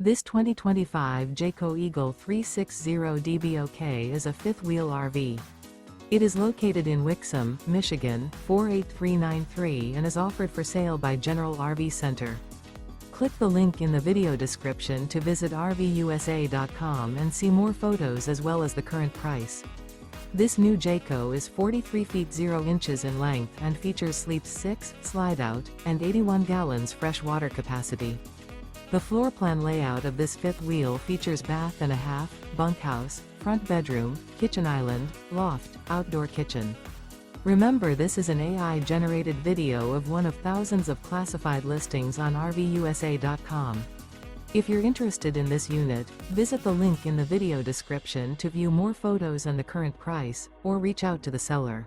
This 2025 Jayco Eagle 360 DBOK is a fifth-wheel RV. It is located in Wixom, Michigan, 48393 and is offered for sale by General RV Center. Click the link in the video description to visit RVUSA.com and see more photos as well as the current price. This new Jayco is 43 feet 0 inches in length and features sleeps 6, slide-out, and 81 gallons fresh water capacity. The floor plan layout of this fifth wheel features bath and a half, bunkhouse, front bedroom, kitchen island, loft, outdoor kitchen. Remember, this is an AI-generated video of one of thousands of classified listings on RVUSA.com. If you're interested in this unit, visit the link in the video description to view more photos and the current price, or reach out to the seller.